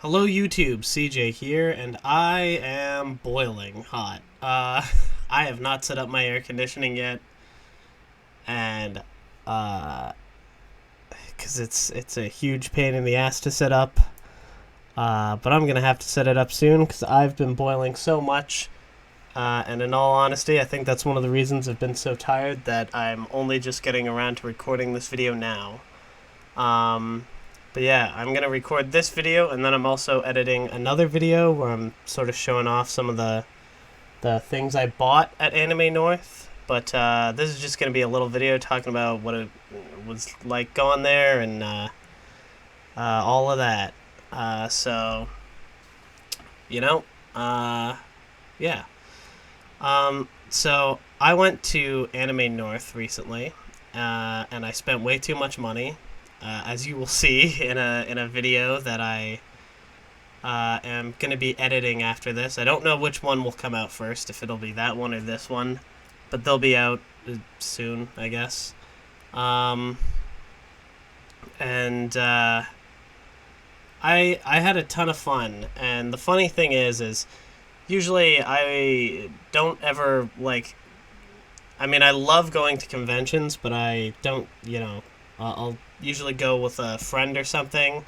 Hello YouTube, CJ here, and I am boiling hot. I have not set up my air conditioning yet, and because it's a huge pain in the ass to set up. But I'm gonna have to set it up soon because I've been boiling so much. And in all honesty, I think that's one of the reasons I've been so tired that I'm only just getting around to recording this video now. Um, but yeah, I'm gonna record this video, and then I'm also editing another video where I'm sort of showing off some of the things I bought at Anime North. But this is just gonna be a little video talking about what it was like going there and all of that. So you know, yeah. So I went to Anime North recently, and I spent way too much money, as you will see in a video that I am going to be editing after this. I don't know which one will come out first, if it'll be that one or this one, but they'll be out soon, I guess. Um, and I had a ton of fun, and the funny thing is usually I don't ever like. I mean, I love going to conventions, but I don't. I'll usually go with a friend or something.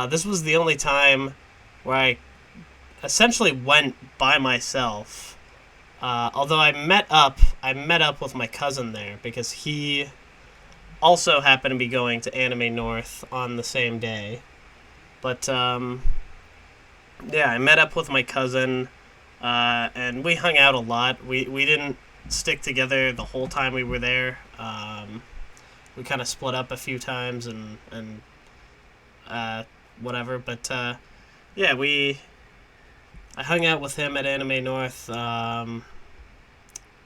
This was the only time where I essentially went by myself. Although I met up with my cousin there because he also happened to be going to Anime North on the same day. But yeah, I met up with my cousin, and we hung out a lot. We didn't stick together the whole time we were there. We kind of split up a few times and whatever. But yeah, I hung out with him at Anime North. And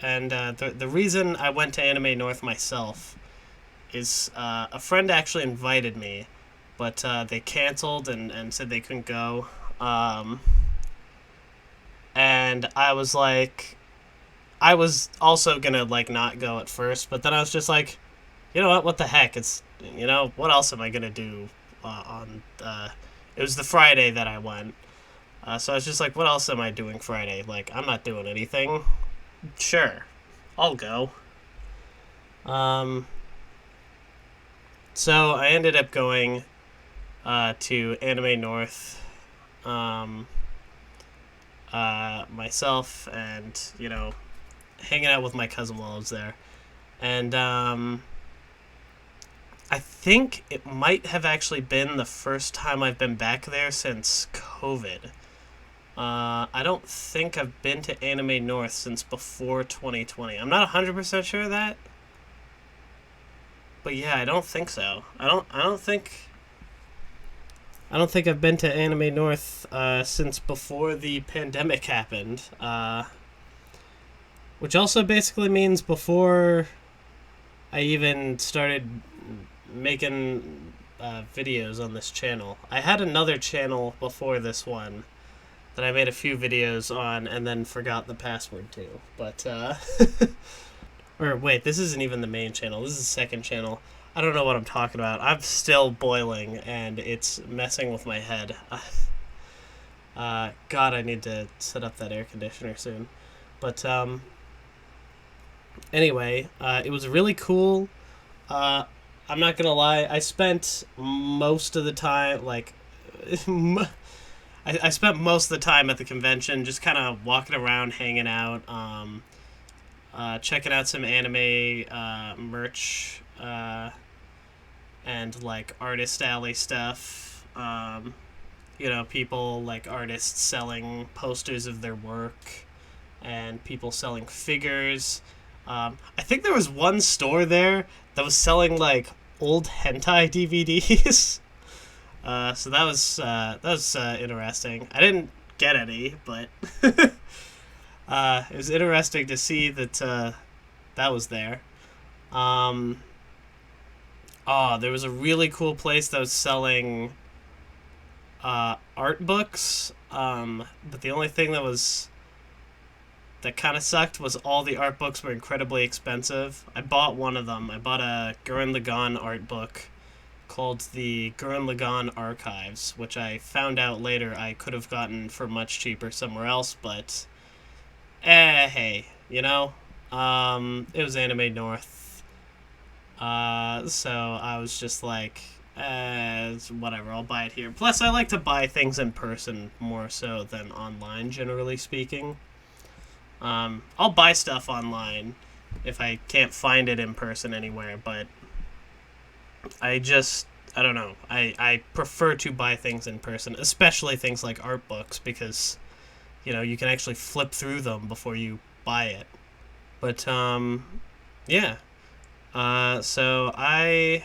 the reason I went to Anime North myself is a friend actually invited me, but they canceled and said they couldn't go. And I was like, I was also gonna like not go at first, but then I was just like, you know what? What the heck? What else am I gonna do on? It was the Friday that I went, so I was just like, what else am I doing Friday? Like, I'm not doing anything. Sure, I'll go. Um, so I ended up going to Anime North. Um, Myself and hanging out with my cousin while I was there, and I think it might have actually been the first time I've been back there since COVID. I don't think I've been to Anime North since before 2020. I'm not 100% sure of that, but yeah, I don't think so. I don't think I've been to Anime North since before the pandemic happened, which also basically means before I even started making videos on this channel. I had another channel before this one that I made a few videos on and then forgot the password to. But, or wait, this isn't even the main channel. This is the second channel. I don't know what I'm talking about. I'm still boiling, and it's messing with my head. God, I need to set up that air conditioner soon. But anyway, it was really cool. I'm not gonna lie. I spent most of the time, like, I spent most of the time at the convention just kind of walking around, hanging out, checking out some anime merch, and like artist alley stuff. People like artists selling posters of their work, and people selling figures. I think there was one store there that was selling like old hentai DVDs. So that was interesting. I didn't get any, but it was interesting to see that that was there. Um, there was a really cool place that was selling art books. But the only thing that kind of sucked was all the art books were incredibly expensive. I bought one of them. I bought a Gurren Lagann art book, called the Gurren Lagann Archives, which I found out later I could have gotten for much cheaper somewhere else, but hey, you know, it was Anime North, so I was just like, whatever, I'll buy it here. Plus, I like to buy things in person more so than online, generally speaking. I'll buy stuff online if I can't find it in person anywhere, but I don't know. I prefer to buy things in person, especially things like art books, because, you know, you can actually flip through them before you buy it. But, yeah. So I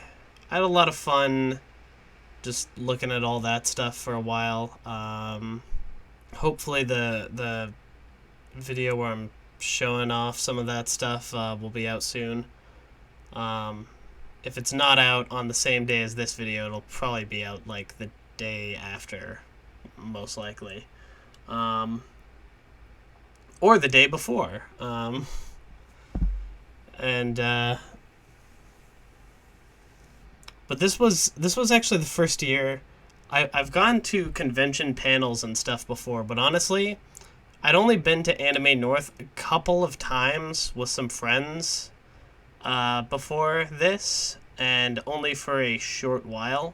had a lot of fun just looking at all that stuff for a while. Hopefully the video where I'm showing off some of that stuff will be out soon. If it's not out on the same day as this video, it'll probably be out like the day after, most likely. Or the day before. But this was actually the first year I've gone to convention panels and stuff before, but honestly, I'd only been to Anime North a couple of times with some friends before this, and only for a short while.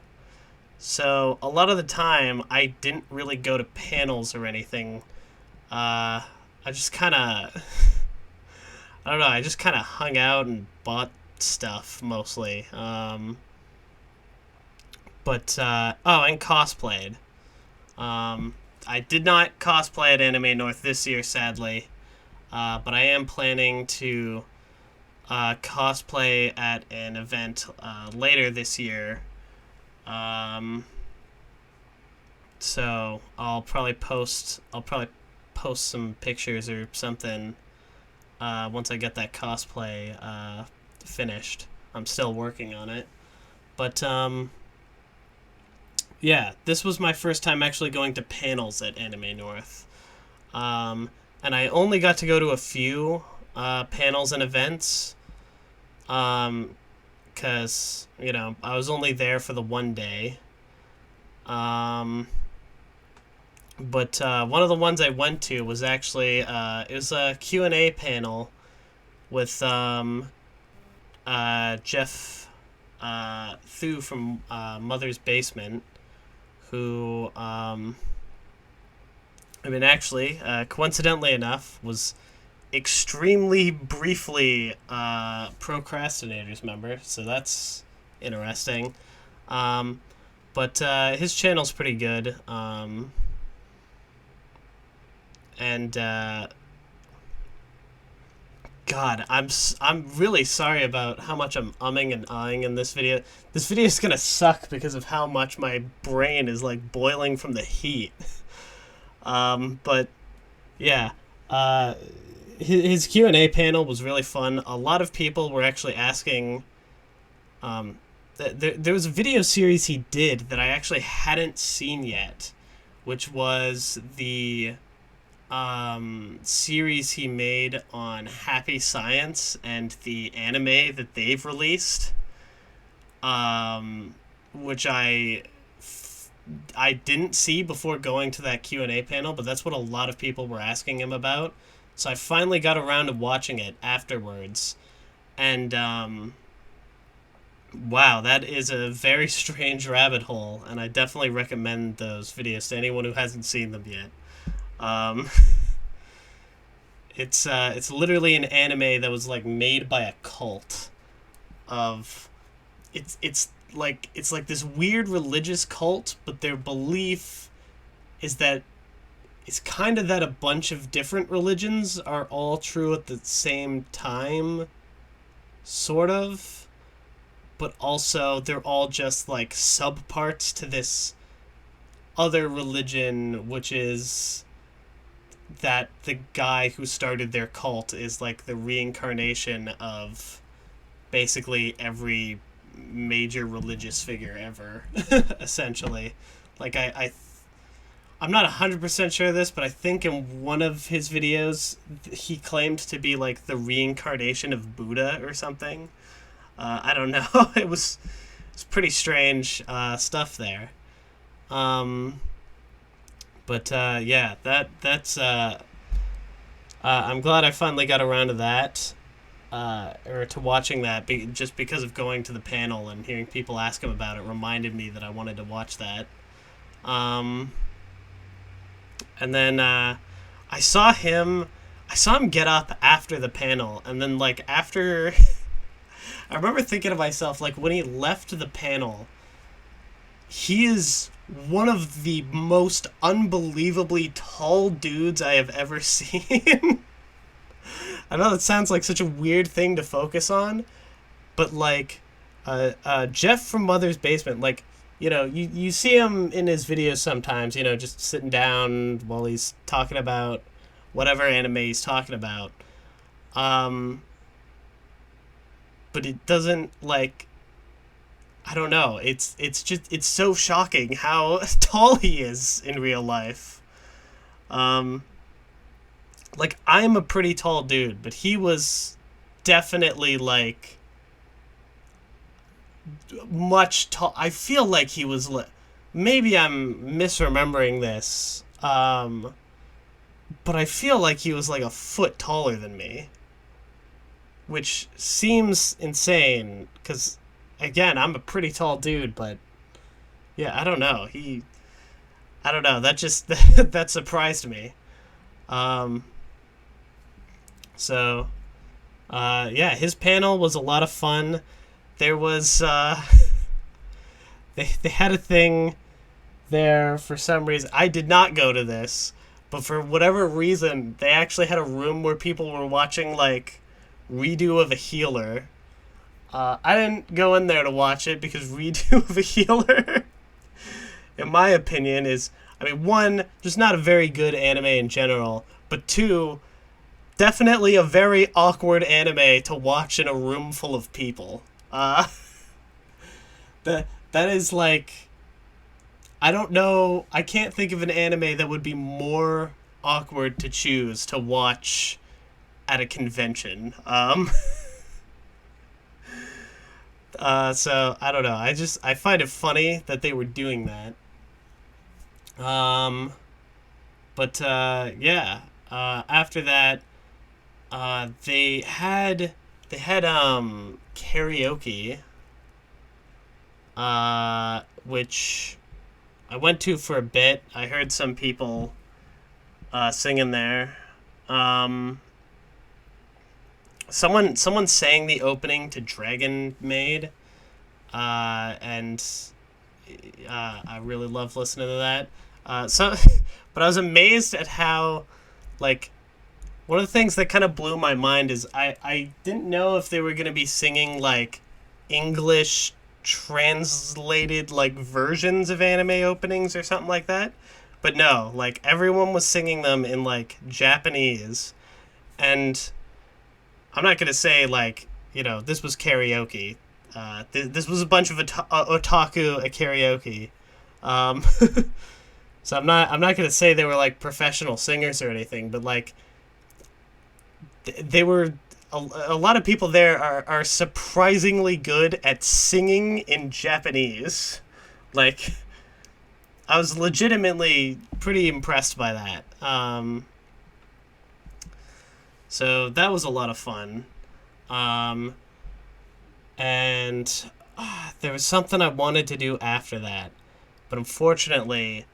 So a lot of the time, I didn't really go to panels or anything. I just kind of, I don't know, I just kind of hung out and bought stuff mostly. And cosplayed. I did not cosplay at Anime North this year, sadly, but I am planning to cosplay at an event later this year. So I'll probably post some pictures or something once I get that cosplay finished. I'm still working on it, but yeah, this was my first time actually going to panels at Anime North. And I only got to go to a few panels and events. Because, you know, I was only there for the one day. But one of the ones I went to was actually, it was a Q&A panel with Jeff Thu from Mother's Basement, who, coincidentally enough, was extremely briefly Procrastinators member, so that's interesting. But his channel's pretty good. God, I'm really sorry about how much I'm umming and ahhing in this video. This video is gonna suck because of how much my brain is like boiling from the heat. But yeah, his Q&A panel was really fun. A lot of people were actually asking. There was a video series he did that I actually hadn't seen yet, which was the series he made on Happy Science and the anime that they've released, which I didn't see before going to that Q&A panel, but that's what a lot of people were asking him about. So I finally got around to watching it afterwards, and wow, that is a very strange rabbit hole, and I definitely recommend those videos to anyone who hasn't seen them yet. It's literally an anime that was like made by a cult of it's like this weird religious cult, but their belief is that it's kind of that a bunch of different religions are all true at the same time, sort of, but also they're all just like subparts to this other religion, which is that the guy who started their cult is like the reincarnation of basically every major religious figure ever, essentially. Like I'm not 100% sure of this, but I think in one of his videos he claimed to be like the reincarnation of Buddha or something. I don't know. It was it's pretty strange stuff there. Um, but yeah, that's I'm glad I finally got around to that. Or to watching that, just because of going to the panel and hearing people ask him about it reminded me that I wanted to watch that. Um, and then I saw him. I saw him get up after the panel, and then like after, I remember thinking to myself like when he left the panel, he is one of the most unbelievably tall dudes I have ever seen. I know that sounds like such a weird thing to focus on, but like, Jeff from Mother's Basement, like, you see him in his videos sometimes, just sitting down while he's talking about whatever anime he's talking about. Um, but it doesn't like, I don't know. It's so shocking how tall he is in real life. Um, like I'm a pretty tall dude, but he was definitely like much tall. I feel like he was maybe I'm misremembering this. But I feel like he was like a foot taller than me, which seems insane cuz again, I'm a pretty tall dude, but yeah, I don't know. I don't know. That just that surprised me. Um so yeah, his panel was a lot of fun. There was they had a thing there for some reason. I did not go to this, but for whatever reason, they actually had a room where people were watching like redo of a healer. I didn't go in there to watch it because redo of a healer, in my opinion, is I mean one, just not a very good anime in general, but two, definitely a very awkward anime to watch in a room full of people. That is like I don't know. I can't think of an anime that would be more awkward to choose to watch at a convention. So I don't know. I find it funny that they were doing that. Um, but yeah. After that, they had karaoke, which I went to for a bit. I heard some people singing there. Um, someone sang the opening to Dragon Maid, and I really love listening to that. So, but I was amazed at how, like, one of the things that kind of blew my mind is I didn't know if they were gonna be singing like English translated like versions of anime openings or something like that. But no, like everyone was singing them in like Japanese, and I'm not gonna say like this was karaoke. This was a bunch of otaku at karaoke. Um, so I'm not gonna say they were like professional singers or anything, but like they were a lot of people there are surprisingly good at singing in Japanese. Like, I was legitimately pretty impressed by that. So that was a lot of fun. Um, and there was something I wanted to do after that, but unfortunately,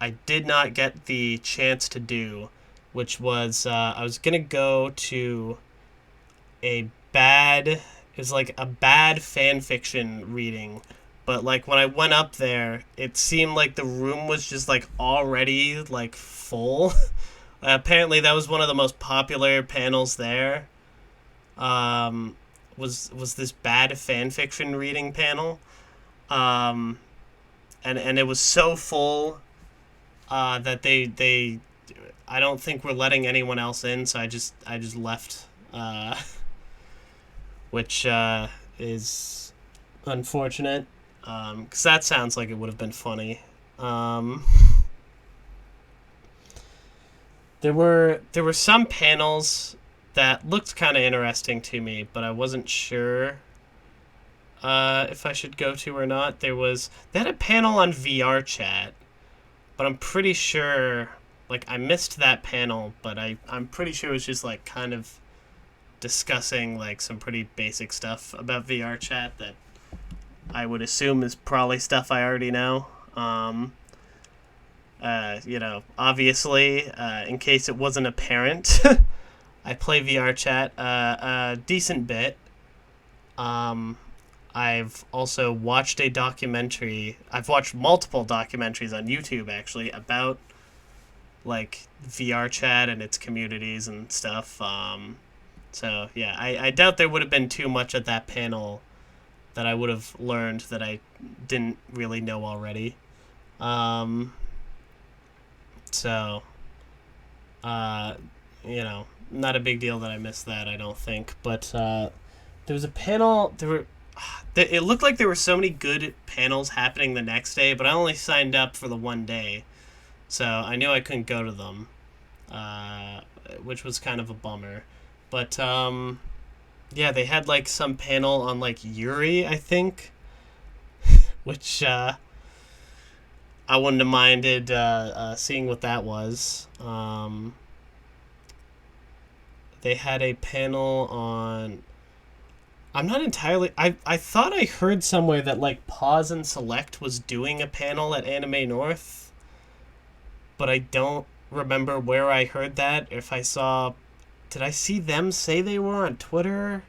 I did not get the chance to do, which was I was gonna go to a bad it was like a bad fan fiction reading, but like when I went up there it seemed like the room was just like already like full. Apparently that was one of the most popular panels there. Was this bad fan fiction reading panel. um and it was so full that they I don't think we're letting anyone else in, so I just left, which is unfortunate, because that sounds like it would have been funny. Um, there were some panels that looked kind of interesting to me, but I wasn't sure if I should go to or not. They had a panel on VR chat, but I'm pretty sure, like, I missed that panel, but I'm pretty sure it was just like kind of discussing like some pretty basic stuff about VR chat that I would assume is probably stuff I already know. Obviously, in case it wasn't apparent, I play VR chat a decent bit. Um, I've also watched a documentary. I've watched multiple documentaries on YouTube actually about like VR chat and its communities and stuff. So yeah, I doubt there would have been too much at that panel that I would have learned that I didn't really know already. Um, so uh, not a big deal that I missed that. I don't think, but there was a panel. It looked like there were so many good panels happening the next day, but I only signed up for the one day, so I knew I couldn't go to them, uh, which was kind of a bummer. But yeah, they had like some panel on like Yuri, I think, which I wouldn't have minded seeing what that was. They had a panel on. I'm not entirely. I thought I heard somewhere that like Pause and Select was doing a panel at Anime North, but I don't remember where I heard that. If I saw, did I see them say they were on Twitter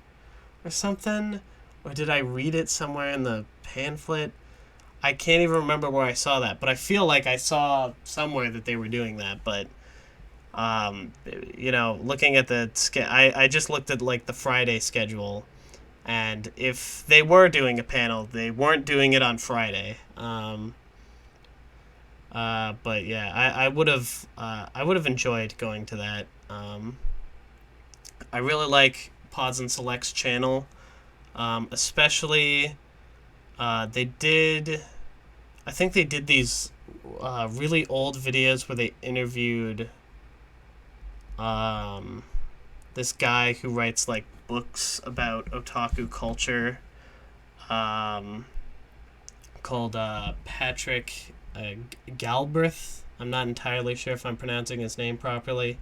or something, or did I read it somewhere in the pamphlet? I can't even remember where I saw that, but I feel like I saw somewhere that they were doing that. But looking at I just looked at like the Friday schedule, and if they were doing a panel, they weren't doing it on Friday. But yeah, I would have enjoyed going to that. I really like Pods and Select's channel, especially they did. I think they did these really old videos where they interviewed this guy who writes like books about otaku culture, um, called Patrick Galbraith. I'm not entirely sure if I'm pronouncing his name properly.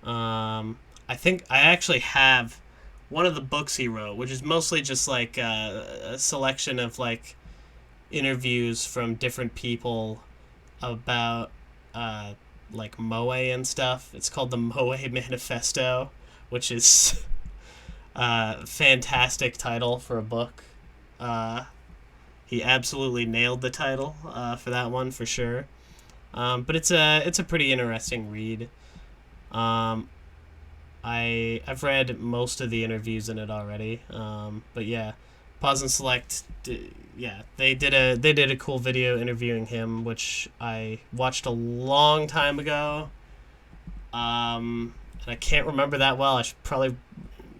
I think I actually have one of the books he wrote, which is mostly just like a selection of like interviews from different people about like Moe and stuff. It's called the Moe Manifesto, which is a fantastic title for a book. Uh, he absolutely nailed the title for that one for sure. But it's a pretty interesting read. Um, I've read most of the interviews in it already. But yeah, Pause and Select. Yeah, they did a cool video interviewing him, which I watched a long time ago. And I can't remember that well. I should probably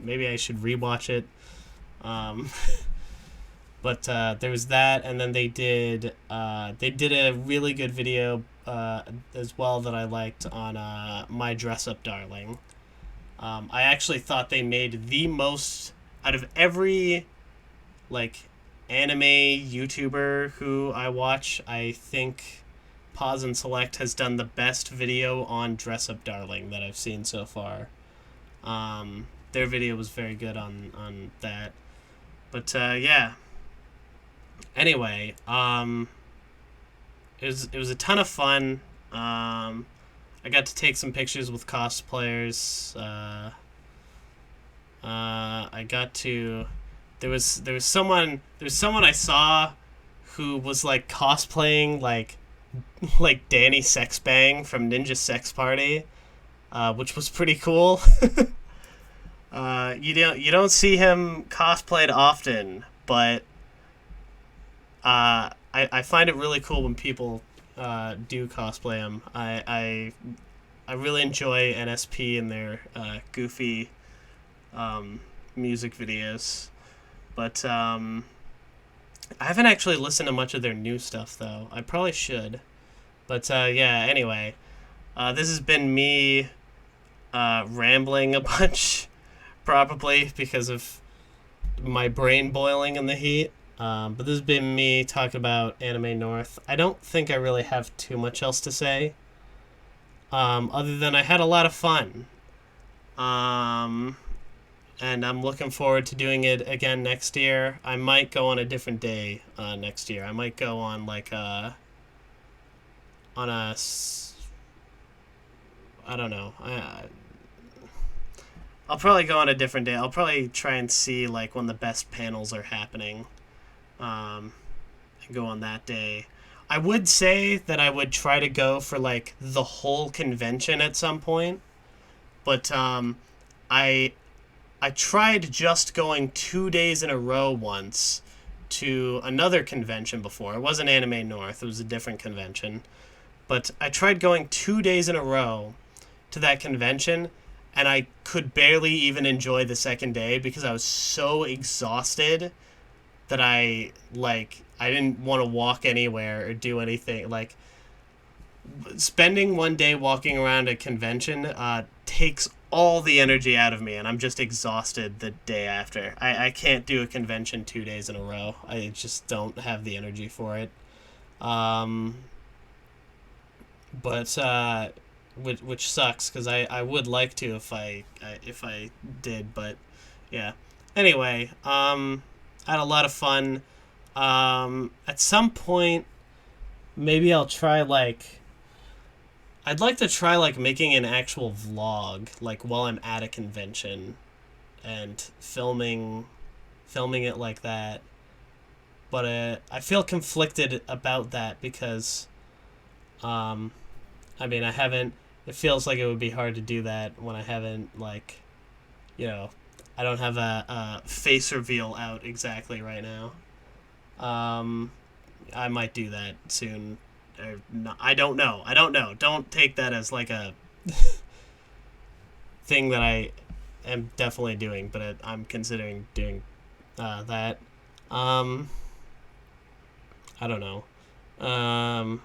maybe I should rewatch it. Um, but there was that, and then they did a really good video as well that I liked on My Dress Up Darling. I actually thought they made the most out of every like anime YouTuber who I watch. I think Pause and Select has done the best video on Dress Up Darling that I've seen so far. Their video was very good on that. But yeah. Anyway, it was a ton of fun. I got to take some pictures with cosplayers. I got to. There was someone I saw who was like cosplaying like Danny Sexbang from Ninja Sex Party, which was pretty cool. You don't see him cosplayed often, but I find it really cool when people do cosplay him. I really enjoy NSP and their goofy music videos, but I haven't actually listened to much of their new stuff though. I probably should, but yeah. Anyway, this has been me rambling a bunch, probably because of my brain boiling in the heat. But this has been me talking about Anime North. I don't think I really have too much else to say. Other than I had a lot of fun. Um, and I'm looking forward to doing it again next year. I might go on a different day next year. I might go on like on a I don't know. I'll probably go on a different day. I'll probably try and see like when the best panels are happening, and go on that day. I would say that I would try to go for like the whole convention at some point, but I I tried just going 2 days in a row once to another convention before. It wasn't Anime North, it was a different convention. But I tried going 2 days in a row to that convention, and I could barely even enjoy the second day because I was so exhausted that I didn't want to walk anywhere or do anything. Like, spending one day walking around a convention takes all the energy out of me, and I'm just exhausted the day after. I can't do a convention 2 days in a row. I just don't have the energy for it. Um, but which sucks because I would like to if I did, but yeah. Anyway, I had a lot of fun. At some point, maybe I'll try like I'd like to try like making an actual vlog like while I'm at a convention and filming it like that. But I feel conflicted about that because um I mean, I haven't it feels like it would be hard to do that when I haven't like, you know, I don't have a face reveal out exactly right now. Um I might do that soon. Or not, I don't know. I don't know. Don't take that as like a thing that I am definitely doing, but I'm considering doing that. Um, I don't know. Um,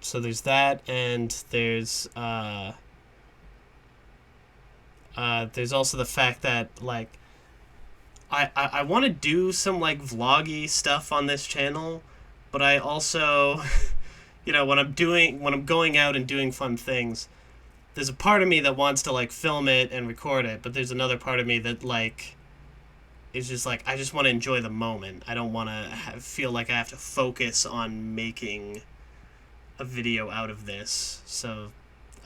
so there's that, and there's also the fact that like I want to do some like vloggy stuff on this channel, but I also, when I'm going out and doing fun things, there's a part of me that wants to like film it and record it, but there's another part of me that like is just like I just want to enjoy the moment. I don't want to feel like I have to focus on making a video out of this. So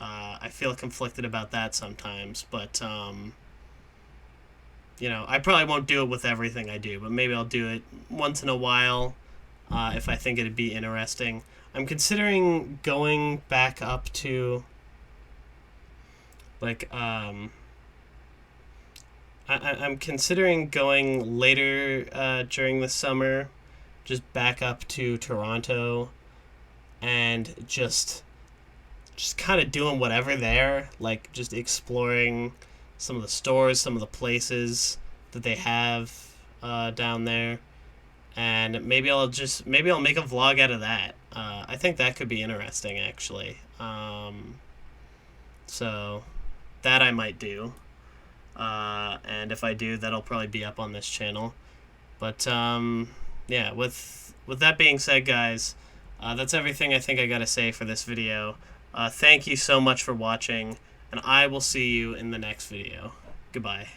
I feel conflicted about that sometimes, but I probably won't do it with everything I do, but maybe I'll do it once in a while if I think it'd be interesting. I'm considering going back up to like I'm considering going later during the summer, just back up to Toronto and just kind of doing whatever there, like just exploring some of the stores, some of the places that they have down there, and maybe I'll make a vlog out of that. I think that could be interesting, actually. So that I might do, and if I do, that'll probably be up on this channel. But yeah, with that being said, guys, that's everything I think I gotta say for this video. Thank you so much for watching, and I will see you in the next video. Goodbye.